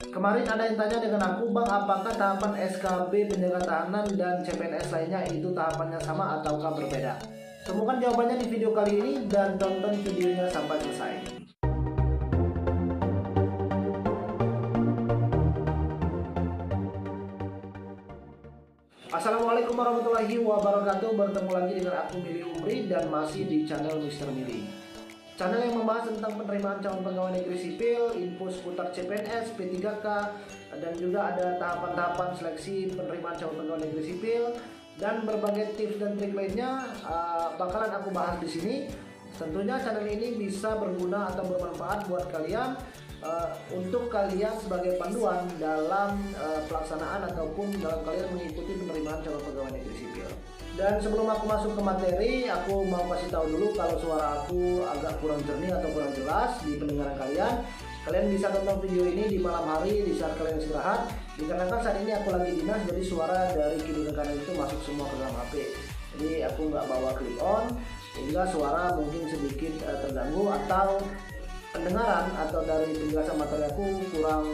Kemarin ada yang tanya dengan aku, Bang, apakah tahapan SKB penjaga tahanan dan CPNS lainnya itu tahapannya sama ataukah berbeda? Temukan jawabannya di video kali ini dan tonton videonya sampai selesai. Assalamualaikum warahmatullahi wabarakatuh. Bertemu lagi dengan aku Mili Umri dan masih di channel Mr. Mili, channel yang membahas tentang penerimaan calon pegawai negeri sipil, info seputar CPNS, P3K, dan juga ada tahapan-tahapan seleksi penerimaan calon pegawai negeri sipil dan berbagai tips dan trik lainnya bakalan aku bahas di sini. Tentunya channel ini bisa berguna atau bermanfaat buat kalian untuk kalian sebagai panduan dalam pelaksanaan ataupun dalam kalian mengikuti penerimaan calon pegawai negeri sipil. Dan sebelum aku masuk ke materi, aku mau kasih tahu dulu kalau suara aku agak kurang jernih atau kurang jelas di pendengaran kalian. Kalian bisa tonton video ini di malam hari di saat kalian istirahat, dikarenakan saat ini aku lagi dinas, jadi suara dari kiri ke kanan itu masuk semua ke dalam HP. Jadi aku nggak bawa clip on, sehingga suara mungkin sedikit terganggu atau pendengaran atau dari penjelasan materi aku kurang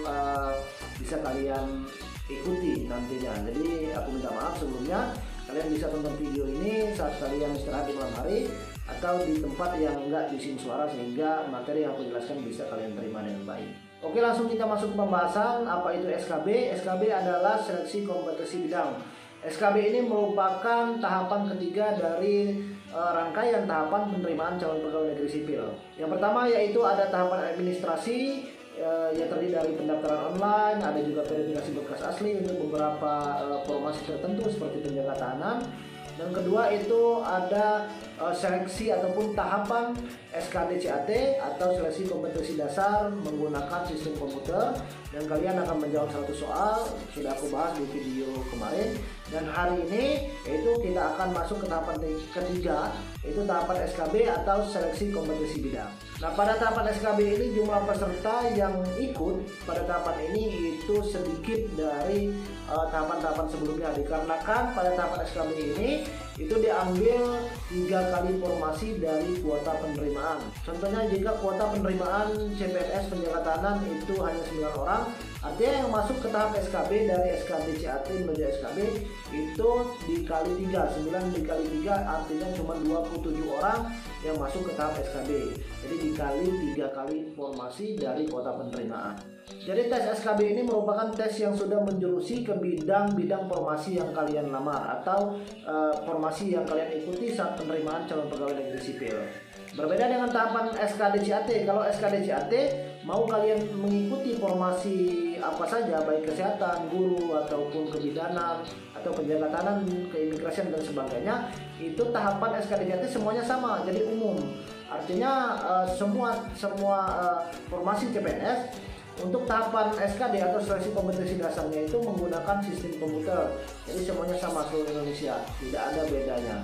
bisa kalian ikuti nantinya. Jadi aku minta maaf sebelumnya. Kalian bisa tonton video ini saat kalian istirahat di malam hari atau di tempat yang enggak bising suara, sehingga materi yang aku jelaskan bisa kalian terima dengan baik. Oke, langsung kita masuk ke pembahasan. Apa itu SKB? SKB adalah seleksi kompetensi bidang. SKB ini merupakan tahapan ketiga dari rangkaian tahapan penerimaan calon pegawai negeri sipil. Yang pertama yaitu ada tahapan administrasi yang terdiri dari pendaftaran online, ada juga verifikasi berkas asli untuk beberapa formasi tertentu seperti penjaga tahanan. Dan kedua itu ada seleksi ataupun tahapan SKD-CAT atau seleksi kompetensi dasar menggunakan sistem komputer, dan kalian akan menjawab satu soal, sudah aku bahas di video kemarin. Dan hari ini yaitu kita akan masuk ke tahapan ketiga, yaitu tahapan SKB atau seleksi kompetensi bidang. Nah, pada tahapan SKB ini jumlah peserta yang ikut pada tahapan ini itu sedikit dari tahapan-tahapan sebelumnya, dikarenakan pada tahapan SKB ini itu diambil 3 kali formasi dari kuota penerimaan. Contohnya jika kuota penerimaan CPNS penjaga tahanan itu hanya 9 orang, artinya yang masuk ke tahap SKB dari SKD-CAT menuju SKB itu dikali 3, 9 dikali 3 artinya cuma 27 orang yang masuk ke tahap SKB. Jadi dikali 3 kali formasi dari kuota penerimaan. Jadi tes SKB ini merupakan tes yang sudah menjurusi ke bidang-bidang formasi yang kalian lamar atau formasi yang kalian ikuti saat penerimaan calon pegawai negeri sipil. Berbeda dengan tahapan SKD-CAT. Kalau SKD-CAT mau kalian mengikuti formasi apa saja, baik kesehatan, guru, ataupun kebidanan, atau penjaga tahanan, keimigrasian dan sebagainya, itu tahapan SKD-CAT semuanya sama, jadi umum. Artinya semua formasi CPNS untuk tahapan SKD atau seleksi kompetensi dasarnya itu menggunakan sistem komputer. Jadi semuanya sama seluruh Indonesia, tidak ada bedanya.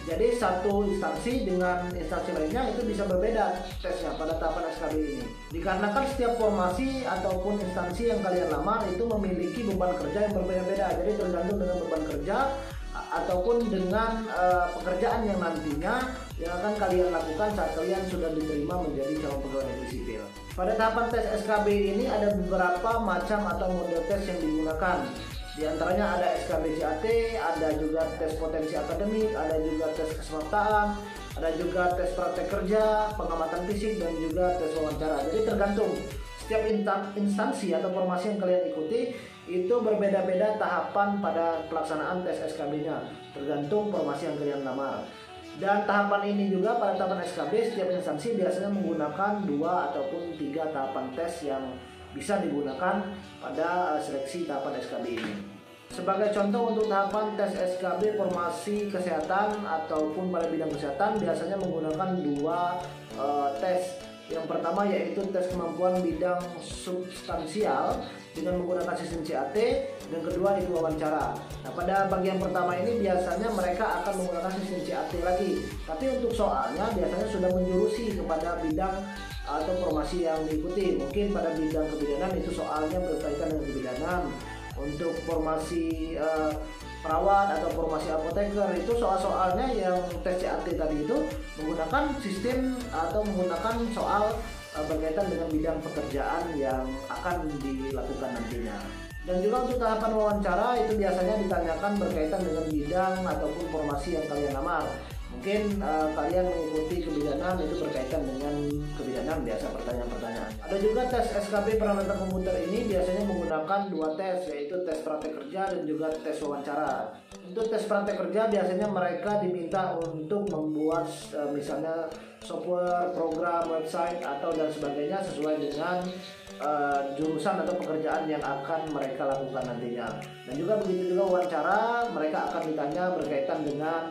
Jadi satu instansi dengan instansi lainnya itu bisa berbeda tesnya pada tahapan SKB ini. Dikarenakan setiap formasi ataupun instansi yang kalian lamar itu memiliki beban kerja yang berbeda-beda. Jadi tergantung dengan beban kerja ataupun dengan pekerjaan yang nantinya yang akan kalian lakukan saat kalian sudah diterima menjadi calon pegawai negeri sipil. Pada tahapan tes SKB ini ada beberapa macam atau model tes yang digunakan. Di antaranya ada SKB-CAT, ada juga tes potensi akademik, ada juga tes kesemaptaan, ada juga tes praktek kerja, pengamatan fisik, dan juga tes wawancara. Jadi tergantung setiap instansi atau formasi yang kalian ikuti itu berbeda-beda tahapan pada pelaksanaan tes SKB-nya, tergantung formasi yang kalian lamar. Dan tahapan ini juga pada tahapan SKB setiap instansi biasanya menggunakan 2 ataupun 3 tahapan tes yang bisa digunakan pada seleksi tahapan SKB ini. Sebagai contoh untuk tahapan tes SKB formasi kesehatan ataupun pada bidang kesehatan biasanya menggunakan 2 tes. Yang pertama yaitu tes kemampuan bidang substansial dengan menggunakan sistem CAT, dan kedua itu wawancara. Nah, pada bagian pertama ini biasanya mereka akan menggunakan sistem CAT lagi, tapi untuk soalnya biasanya sudah menjurusi kepada bidang atau formasi yang diikuti. Mungkin pada bidang kebidanan itu soalnya berkaitan dengan kebidanan. Untuk formasi perawat atau formasi apoteker itu soal-soalnya yang tes CAT tadi itu menggunakan sistem atau menggunakan soal berkaitan dengan bidang pekerjaan yang akan dilakukan nantinya. Dan juga untuk tahapan wawancara itu biasanya ditanyakan berkaitan dengan bidang ataupun formasi yang kalian lamar. Mungkin kalian mengikuti kebidanan, itu berkaitan dengan kebidanan, biasa pertanyaan-pertanyaan. Ada juga tes SKB parameter komputer, ini biasanya menggunakan 2 tes, yaitu tes praktek kerja dan juga tes wawancara. Untuk tes praktek kerja biasanya mereka diminta untuk membuat misalnya software, program, website atau dan sebagainya sesuai dengan jurusan atau pekerjaan yang akan mereka lakukan nantinya. Dan juga begitu juga wawancara, mereka akan ditanya berkaitan dengan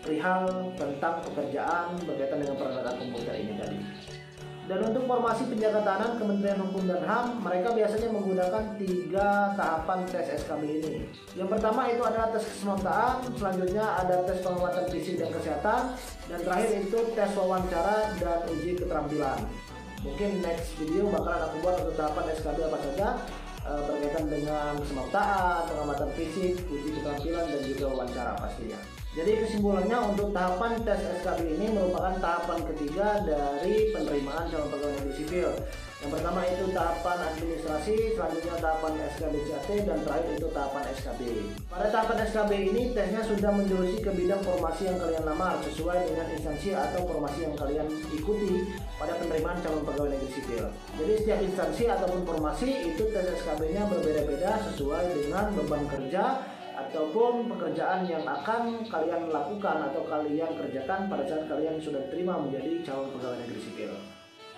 perihal tentang pekerjaan berkaitan dengan peralatan komputer ini tadi. Dan untuk formasi penjaga tahanan Kementerian Hukum dan HAM, mereka biasanya menggunakan 3 tahapan tes SKB ini. Yang pertama itu adalah tes kesemaptaan, selanjutnya ada tes penguatan fisik dan kesehatan, dan terakhir itu tes wawancara dan uji keterampilan. Mungkin next video bakalan aku buat untuk tahapan SKB apa saja berkaitan dengan kesemaptaan, pengamatan fisik, uji keterampilan, dan juga wawancara pastinya. Jadi kesimpulannya untuk tahapan tes SKB ini merupakan tahapan ketiga dari penerimaan calon pegawai negeri sipil. Yang pertama itu tahapan administrasi, selanjutnya tahapan SKB CAT, dan terakhir itu tahapan SKB. Pada tahapan SKB ini tesnya sudah menjurusi ke bidang formasi yang kalian lamar sesuai dengan instansi atau formasi yang kalian ikuti pada penerimaan calon pegawai negeri sipil. Jadi setiap instansi ataupun formasi itu tes SKB-nya berbeda-beda sesuai dengan beban kerja ataupun pekerjaan yang akan kalian lakukan atau kalian kerjakan pada saat kalian sudah diterima menjadi calon pegawai negeri sipil.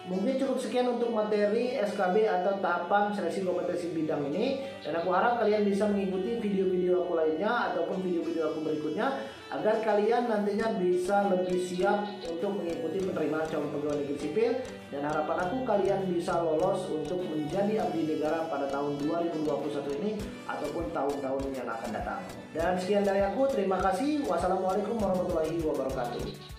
Mungkin cukup sekian untuk materi SKB atau tahapan seleksi kompetensi bidang ini, dan aku harap kalian bisa mengikuti video-video aku lainnya ataupun video-video aku berikutnya agar kalian nantinya bisa lebih siap untuk mengikuti penerimaan calon pegawai negeri sipil, dan harapan aku kalian bisa lolos untuk menjadi abdi negara pada tahun 2021 ini ataupun tahun-tahun yang akan datang. Dan sekian dari aku, terima kasih. Wassalamualaikum warahmatullahi wabarakatuh.